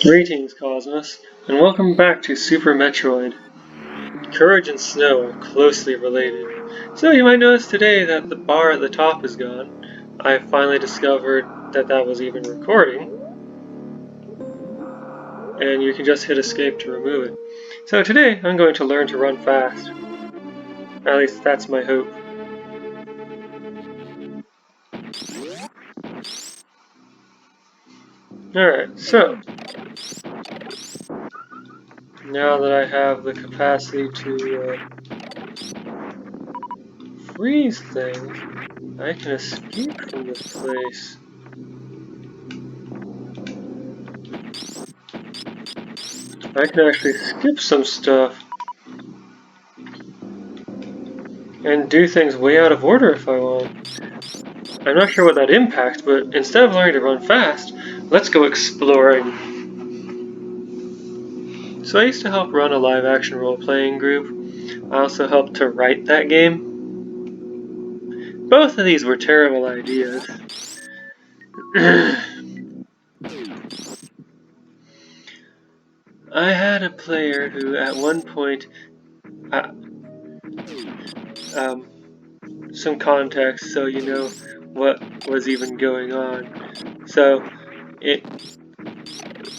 Greetings, Cosmos, and welcome back to Super Metroid. Courage and snow are closely related, so you might notice today that the bar at the top is gone. I finally discovered that that was even recording, and you can just hit escape to remove it. So today, I'm going to learn to run fast. At least that's my hope. Alright, so now that I have the capacity to freeze things, I can escape from this place. I can actually skip some stuff and do things way out of order if I want. I'm not sure what that impacts, but instead of learning to run fast, let's go exploring. So I used to help run a live-action role-playing group. I also helped to write that game. Both of these were terrible ideas. I had a player who at one point, some context so you know what was even going on. So,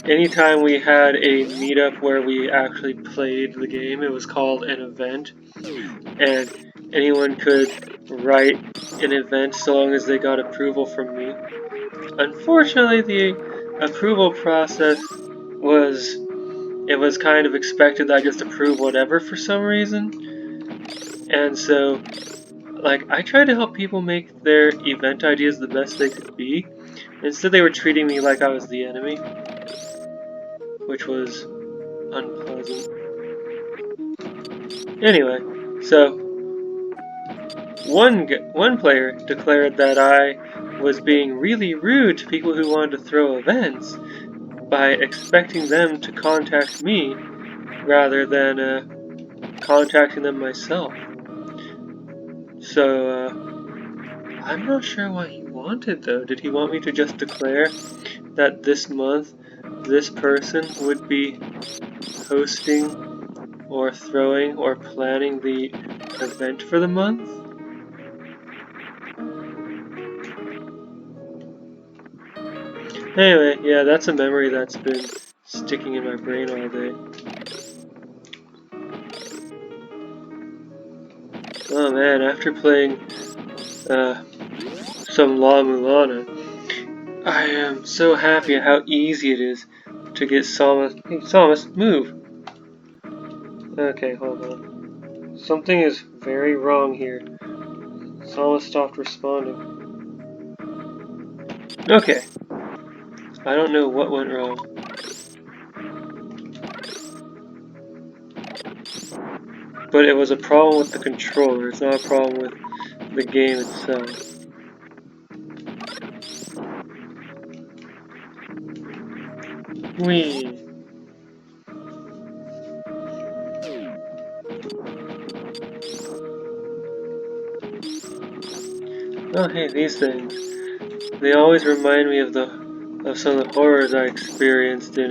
anytime we had a meetup where we actually played the game, it was called an event, and anyone could write an event so long as they got approval from me. Unfortunately, the approval process was kind of expected that I just approve whatever for some reason, and so I tried to help people make their event ideas the best they could be. Instead, they were treating me like I was the enemy, which was unpleasant. Anyway, so one player declared that I was being really rude to people who wanted to throw events by expecting them to contact me rather than contacting them myself. So, I'm not sure what he wanted though. Did he want me to just declare that this month this person would be hosting or throwing or planning the event for the month? Anyway, yeah, that's a memory that's been sticking in my brain all day. Oh man, after playing some La Mulana, I am so happy at how easy it is to get Samus. Hey, Samus, move! Okay, hold on. Something is very wrong here. Samus stopped responding. Okay. I don't know what went wrong. But it was a problem with the controller, it's not a problem with the game itself. Whee! Oh hey, these things. They always remind me of some of the horrors I experienced in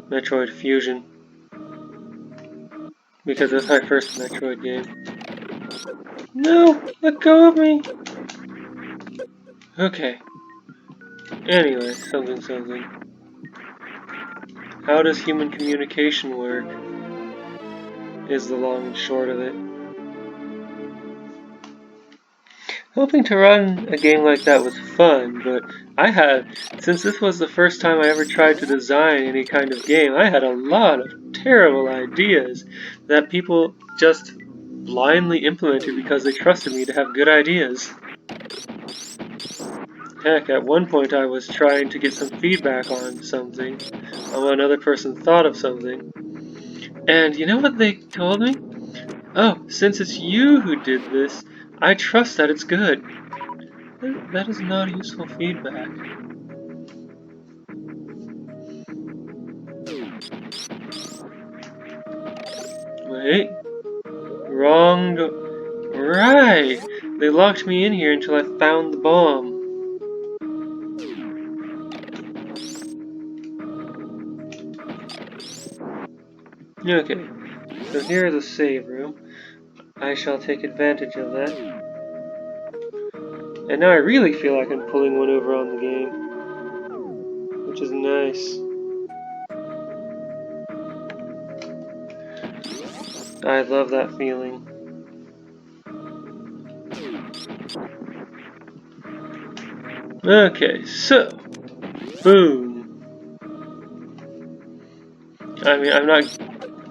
Metroid Fusion. Because that's my first Metroid game. No! Let go of me! Okay. Anyway, something. How does human communication work? Is the long and short of it. Hoping to run a game like that was fun, but since this was the first time I ever tried to design any kind of game, I had a lot of terrible ideas that people just blindly implemented because they trusted me to have good ideas. Heck, at one point I was trying to get some feedback on something, on what another person thought of something. And you know what they told me? Oh, since it's you who did this, I trust that it's good. That is not useful feedback. Wait. Wrong. Right! They locked me in here until I found the bomb. Okay, so here is a save room. I shall take advantage of that. And now I really feel like I'm pulling one over on the game, which is nice. I love that feeling. Okay, so boom. I mean,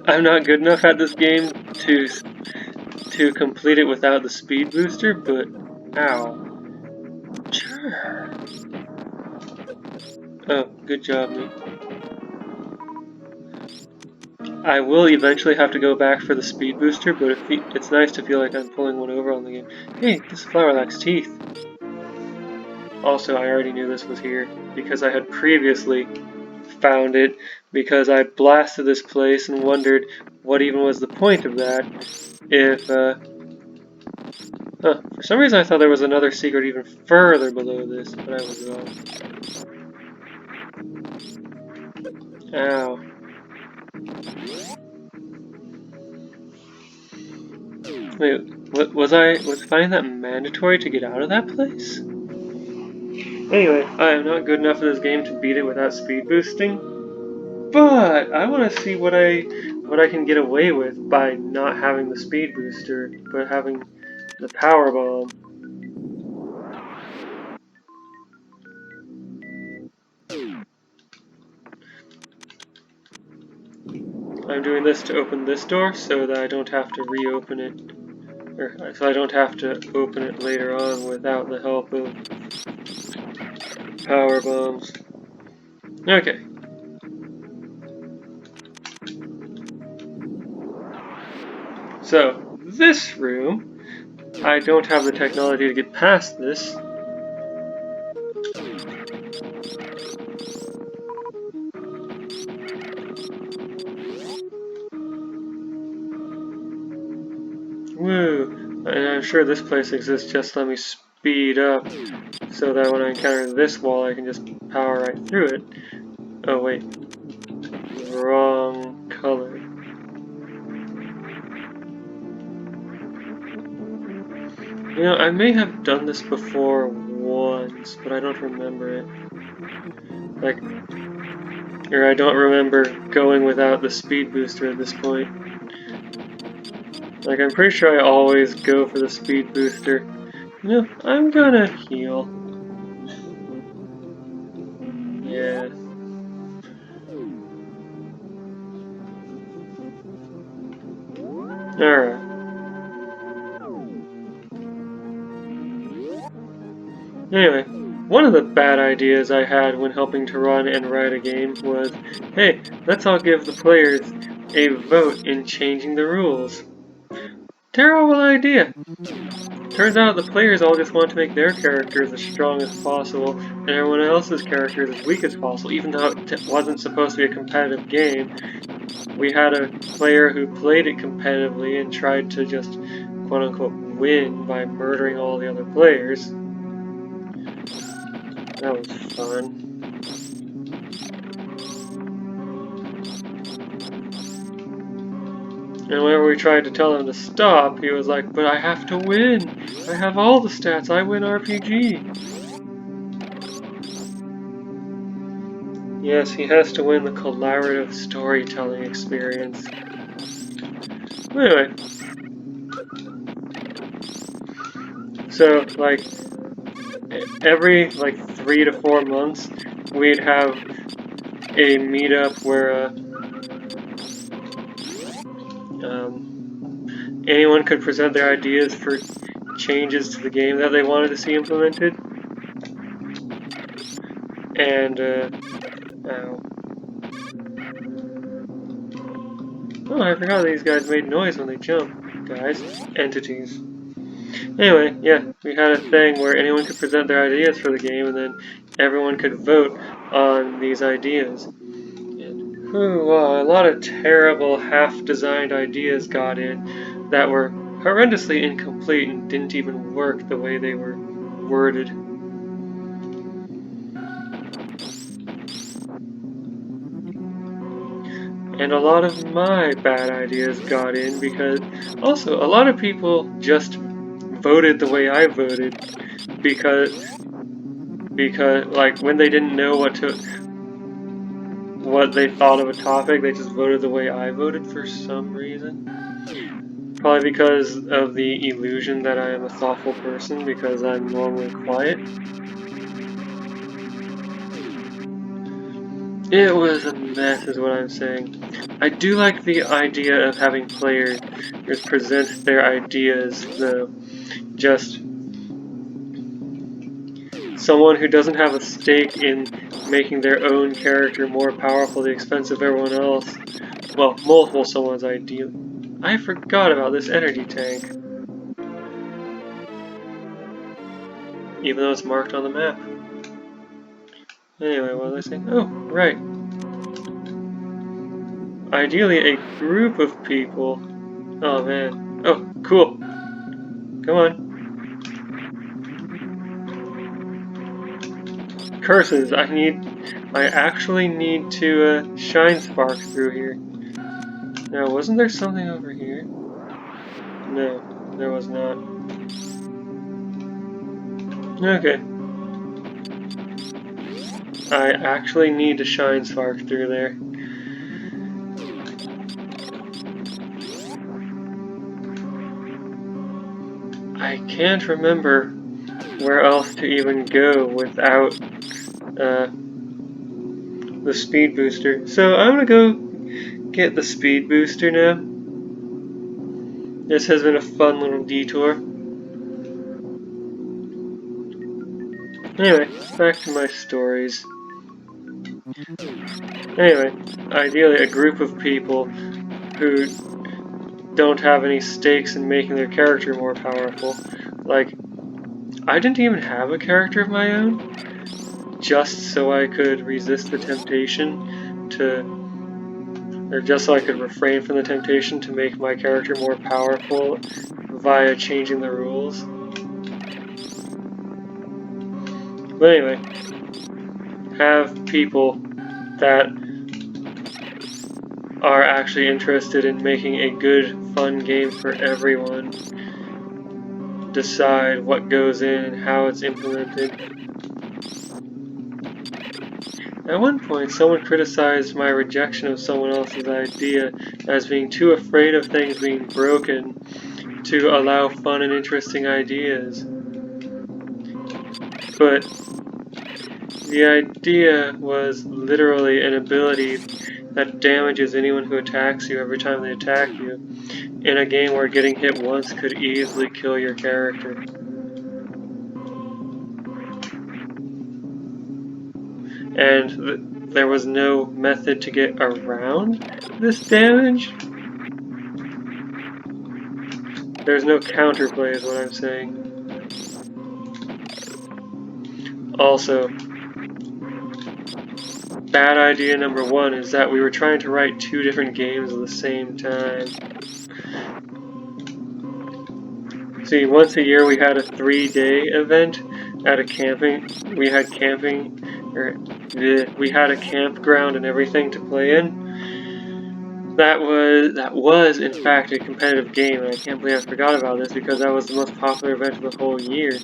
I'm not good enough at this game to complete it without the speed booster, but ow. Sure. Oh, good job, me. I will eventually have to go back for the speed booster, but it's nice to feel like I'm pulling one over on the game. Hey, this flower lacks teeth. Also, I already knew this was here because I had previously found it because I blasted this place and wondered what even was the point of that if, for some reason I thought there was another secret even further below this, but I was wrong. Ow. Wait, was finding that mandatory to get out of that place? Anyway, I am not good enough at this game to beat it without speed boosting, but I want to see what I can get away with by not having the speed booster, but having the power bomb. I'm doing this to open this door so that I don't have to reopen it, or so I don't have to open it later on without the help of power bombs. Okay. So, this room, I don't have the technology to get past this. Woo! And I'm sure this place exists, just let me speed up so that when I encounter this wall I can just power right through it. Oh wait, wrong color. You know, I may have done this before once, but I don't remember it. Like, or I don't remember going without the speed booster at this point. Like, I'm pretty sure I always go for the speed booster. You know, I'm gonna heal. Yeah. Alright. Anyway, one of the bad ideas I had when helping to run and write a game was, hey, let's all give the players a vote in changing the rules. Terrible idea! Turns out the players all just want to make their characters as strong as possible, and everyone else's characters as weak as possible, even though it wasn't supposed to be a competitive game. We had a player who played it competitively and tried to just quote-unquote win by murdering all the other players. That was fun. And whenever we tried to tell him to stop, he was like, but I have to win! I have all the stats, I win RPG! Yes, he has to win the collaborative storytelling experience. Anyway. So, like, every, 3 to 4 months, we'd have a meetup where, anyone could present their ideas for changes to the game that they wanted to see implemented. And, ow. Oh, I forgot these guys made noise when they jump. Guys, entities. Anyway, yeah, we had a thing where anyone could present their ideas for the game, and then everyone could vote on these ideas. And, a lot of terrible, half-designed ideas got in that were horrendously incomplete and didn't even work the way they were worded. And a lot of my bad ideas got in because also a lot of people just voted the way I voted because like when they didn't know what they thought of a topic, they just voted the way I voted for some reason. Probably because of the illusion that I am a thoughtful person because I'm normally quiet. It was a mess is what I'm saying. I do like the idea of having players present their ideas though. Just someone who doesn't have a stake in making their own character more powerful at the expense of everyone else. Well, multiple someone's ideal. I forgot about this energy tank. Even though it's marked on the map. Anyway, what was I saying? Oh, right. Ideally, a group of people. Oh man. Oh, cool. Come on. Curses, I actually need to shine spark through here. Now, wasn't there something over here? No, there was not. Okay. I actually need to shine spark through there. I can't remember where else to even go without the speed booster. So I'm gonna go get the speed booster now. This has been a fun little detour. Anyway, back to my stories. Anyway, ideally a group of people who don't have any stakes in making their character more powerful. Like, I didn't even have a character of my own, just so I could resist the temptation or just so I could refrain from the temptation to make my character more powerful via changing the rules. But anyway, have people that are actually interested in making a good, fun game for everyone decide what goes in and how it's implemented. At one point, someone criticized my rejection of someone else's idea as being too afraid of things being broken to allow fun and interesting ideas. But the idea was literally an ability that damages anyone who attacks you every time they attack you, in a game where getting hit once could easily kill your character. And there was no method to get around this damage? There's no counterplay is what I'm saying. Also, bad idea number one is that we were trying to write two different games at the same time. See, once a year we had a 3-day event at a camping. We had camping, we had a campground and everything to play in. That was in fact a competitive game, and I can't believe I forgot about this because that was the most popular event of the whole year.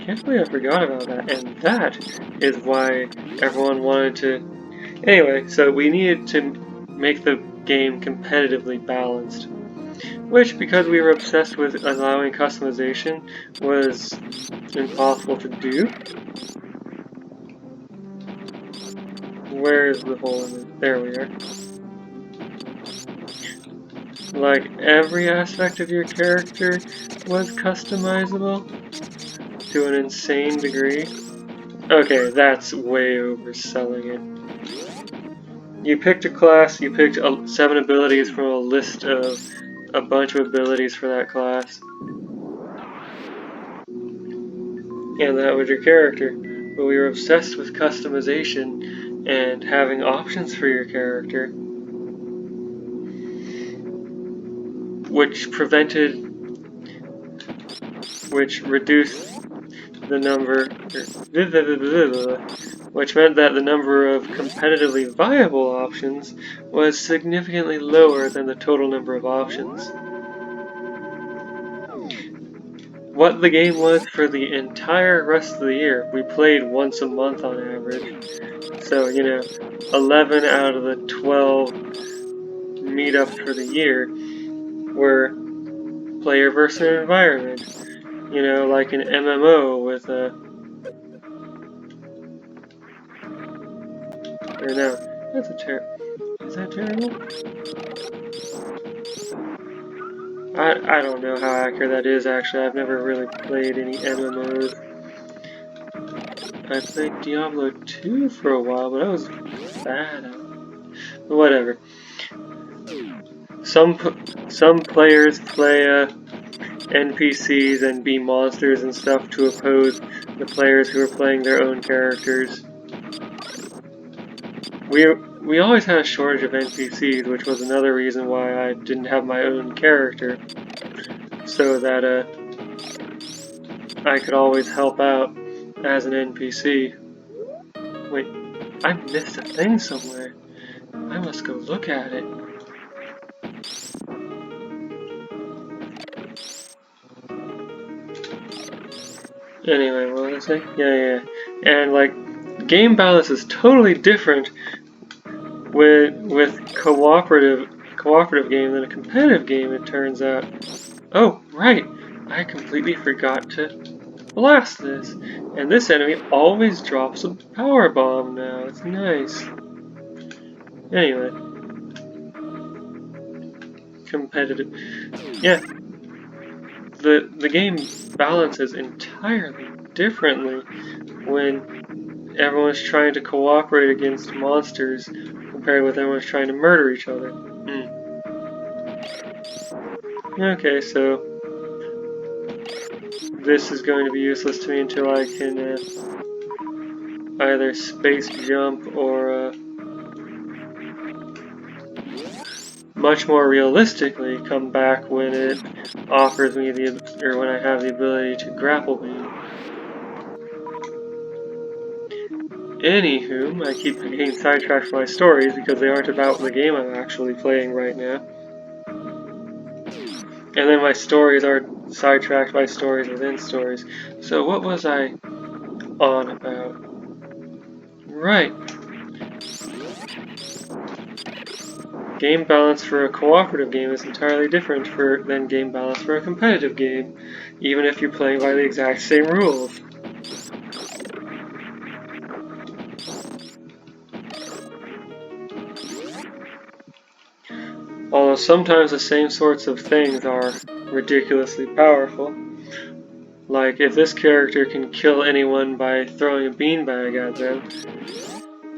Can't believe I forgot about that, and that is why everyone wanted to. Anyway, so we needed to make the game competitively balanced, which, because we were obsessed with allowing customization, was impossible to do. Where's the hole in it? There we are. Like, every aspect of your character was customizable to an insane degree. Okay, that's way overselling it. You picked a class, you picked 7 abilities from a list of a bunch of abilities for that class. And that was your character. But we were obsessed with customization and having options for your character, which prevented which reduced the number, which meant that the number of competitively viable options was significantly lower than the total number of options. What the game was for the entire rest of the year, we played once a month on average. So, 11 out of the 12 meetups for the year were player versus environment. Like an MMO with a... Or no, that's a is that terrible? I don't know how accurate that is, actually. I've never really played any MMOs. I played Diablo 2 for a while, but I was bad at it. Whatever. Some players play NPCs and be monsters and stuff to oppose the players who are playing their own characters. We always had a shortage of NPCs, which was another reason why I didn't have my own character, so that I could always help out as an NPC. Wait, I missed a thing somewhere. I must go look at it. Anyway, what was I saying? Yeah. And like, game balance is totally different with cooperative game than a competitive game, it turns out. Oh, right! I completely forgot to blast this. And this enemy always drops a power bomb now. It's nice. Anyway. Competitive. Yeah. The game balances entirely differently when everyone's trying to cooperate against monsters compared with everyone's trying to murder each other. Okay, so this is going to be useless to me until I can either space jump or much more realistically come back when it offers me when I have the ability to grapple beam. Anywho, I keep getting sidetracked by stories because they aren't about the game I'm actually playing right now. And then my stories are sidetracked by stories within stories. So what was I on about? Right. Game balance for a cooperative game is entirely different than game balance for a competitive game, even if you're playing by the exact same rules. Although sometimes the same sorts of things are ridiculously powerful. Like, if this character can kill anyone by throwing a beanbag at them,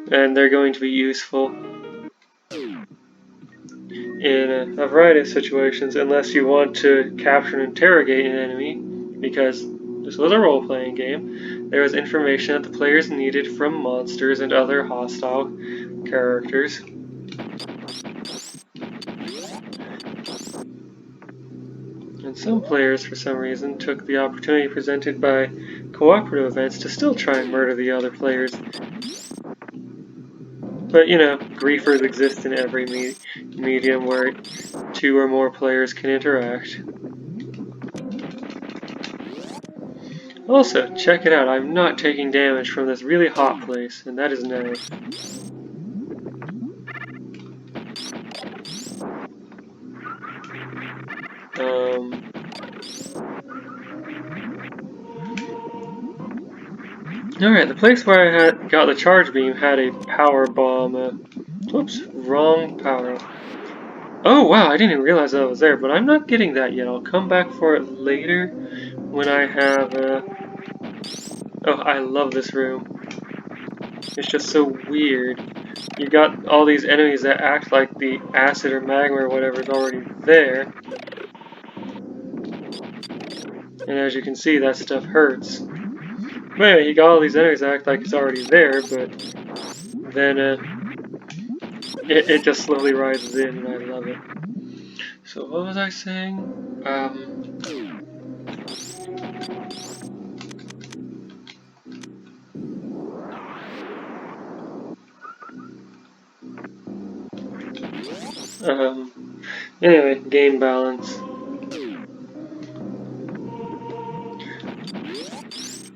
then they're going to be useful in a variety of situations, unless you want to capture and interrogate an enemy, because this was a role-playing game. There was information that the players needed from monsters and other hostile characters. And some players, for some reason, took the opportunity presented by cooperative events to still try and murder the other players. But, griefers exist in every medium where 2 or more players can interact. Also, check it out, I'm not taking damage from this really hot place, and that is nice. Alright, the place where I got the charge beam had a power bomb. Whoops, wrong power. Oh wow, I didn't even realize that was there, but I'm not getting that yet. I'll come back for it later when I have, Oh, I love this room. It's just so weird. You got all these enemies that act like the acid or magma or whatever is already there. And as you can see, that stuff hurts. But anyway, you got all these enemies that act like it's already there, but then it just slowly rises in, and I love it. So what was I saying? Anyway, game balance.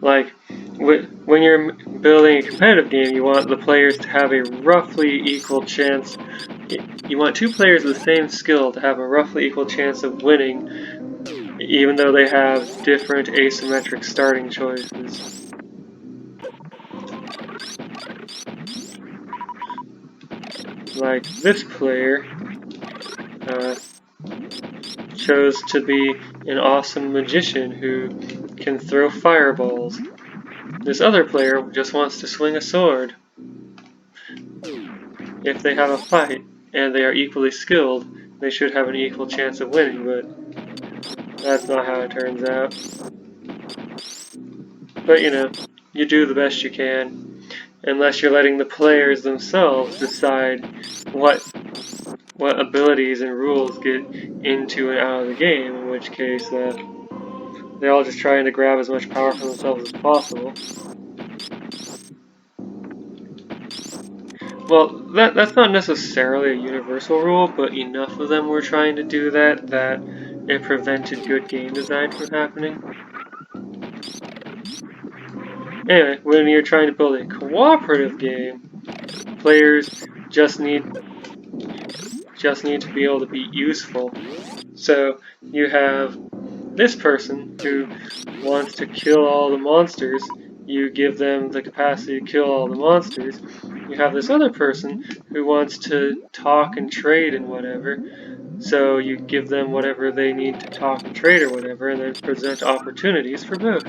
Like, when you're building a competitive game, you want the players to have a roughly equal chance. You want two players with the same skill to have a roughly equal chance of winning, even though they have different asymmetric starting choices. Like, this player chose to be an awesome magician who can throw fireballs. This other player just wants to swing a sword. If they have a fight and they are equally skilled, they should have an equal chance of winning, but that's not how it turns out. But you know, you do the best you can, unless you're letting the players themselves decide what abilities and rules get into and out of the game, in which case they're all just trying to grab as much power for themselves as possible. Well, that's not necessarily a universal rule, but enough of them were trying to do that it prevented good game design from happening. Anyway, when you're trying to build a cooperative game, players just need to be able to be useful. So you have this person who wants to kill all the monsters, you give them the capacity to kill all the monsters. You have this other person who wants to talk and trade and whatever, so you give them whatever they need to talk and trade or whatever, and then present opportunities for both.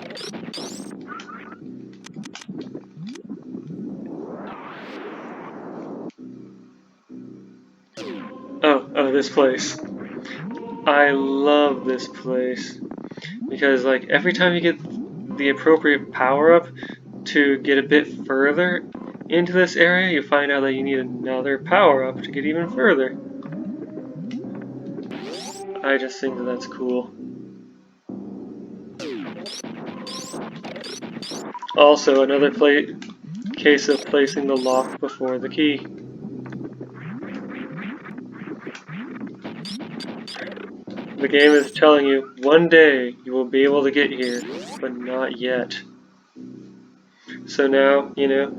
Oh, this place. I love this place. Because, like, every time you get the appropriate power-up to get a bit further into this area, you find out that you need another power-up to get even further. I just think that that's cool. Also, another case of placing the lock before the key. The game is telling you, one day you will be able to get here, but not yet. So now, you know,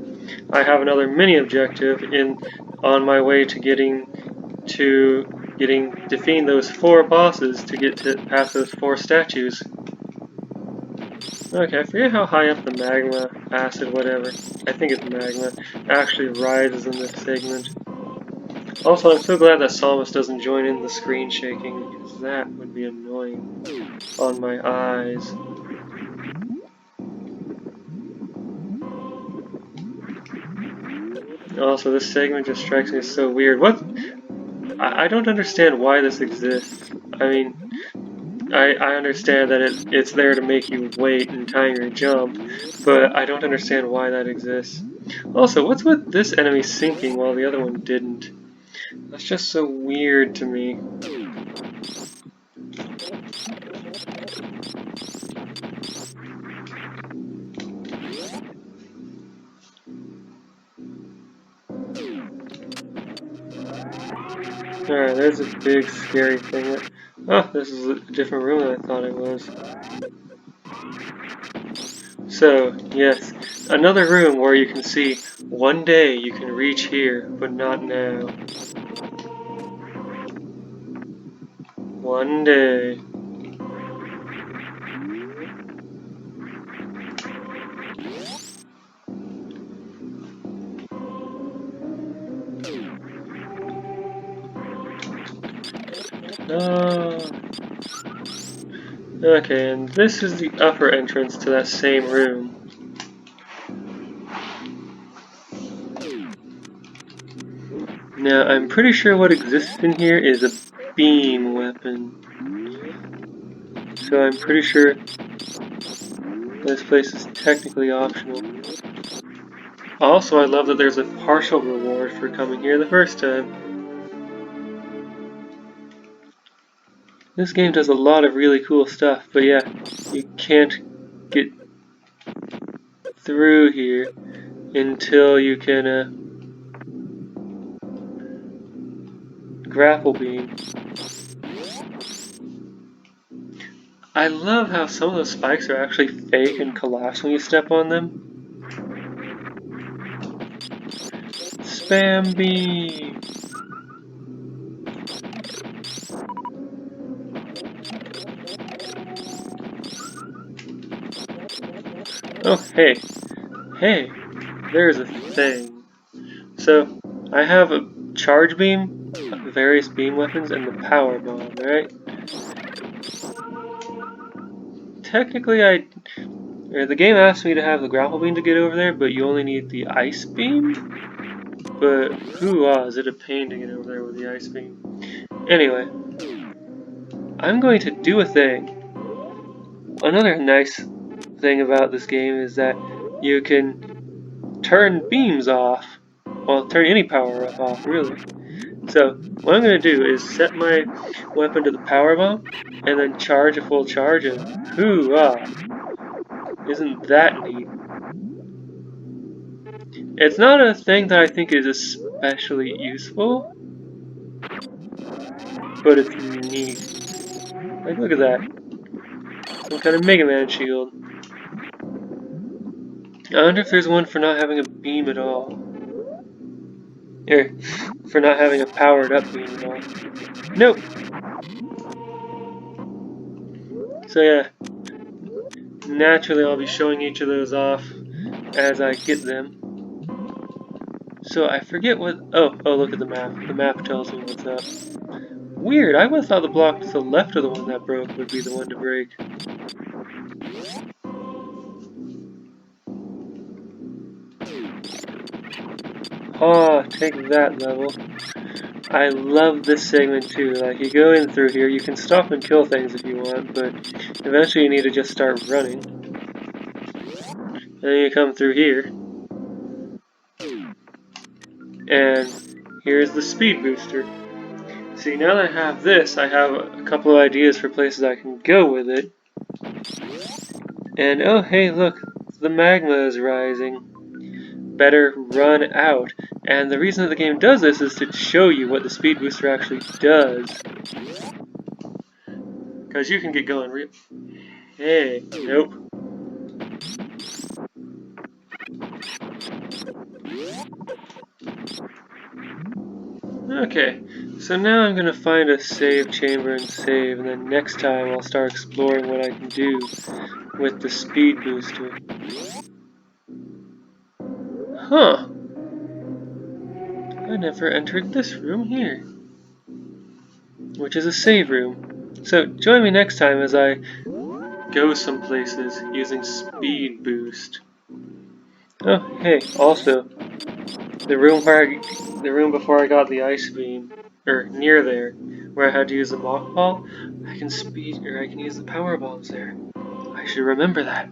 I have another mini objective on my way to defeating those 4 bosses to get to past those 4 statues. Okay, I forget how high up the magma, acid, whatever, I think it's magma, actually rises in this segment. Also, I'm so glad that Psalmist doesn't join in the screen shaking, because that would be annoying on my eyes. Also, this segment just strikes me as so weird. What? I don't understand why this exists. I mean, I understand that it's there to make you wait and time your jump, but I don't understand why that exists. Also, what's with this enemy sinking while the other one didn't? That's just so weird to me. Alright, there's a big scary thing. Oh, this is a different room than I thought it was. So, yes, another room where you can see, one day you can reach here, but not now. One day. Okay, and this is the upper entrance to that same room. Now, I'm pretty sure what exists in here is a beam weapon. So I'm pretty sure this place is technically optional. Also, I love that there's a partial reward for coming here the first time. This game does a lot of really cool stuff, but yeah, you can't get through here until you can grapple beam. I love how some of those spikes are actually fake and collapse when you step on them. Spam beam! Oh, hey. Hey, there's a thing. So, I have a charge beam, various beam weapons, and the power bomb, right? Technically, the game asked me to have the grapple beam to get over there, but you only need the ice beam? But, is it a pain to get over there with the ice beam? Anyway, I'm going to do a thing. Another nice thing about this game is that you can turn beams off. Well, turn any power up off, really. So, what I'm going to do is set my weapon to the power bomb, and then charge a full charge, and isn't that neat? It's not a thing that I think is especially useful, but it's neat. Like, look at that. Some kind of Mega Man shield. I wonder if there's one for not having a beam at all. Or, for not having a powered up beam at all. Nope! So yeah, naturally I'll be showing each of those off as I get them. So I forget what... Oh, look at the map. The map tells me what's up. Weird, I would have thought the block to the left of the one that broke would be the one to break. Oh, take that level. I love this segment too. Like, you go in through here, you can stop and kill things if you want, but eventually you need to just start running. And then you come through here. And here's the speed booster. See, now that I have this, I have a couple of ideas for places I can go with it. And oh hey, look, the magma is rising. Better run out. And the reason that the game does this is to show you what the speed booster actually does. Because you can get going real... Hey, nope. Okay, so now I'm going to find a save chamber and save, and then next time I'll start exploring what I can do with the speed booster. Huh. I never entered this room here, which is a save room. So join me next time as I go some places using speed boost. Oh, hey, also, the room before I got the ice beam, or near there, where I had to use the mock ball, I can use the power bombs there. I should remember that.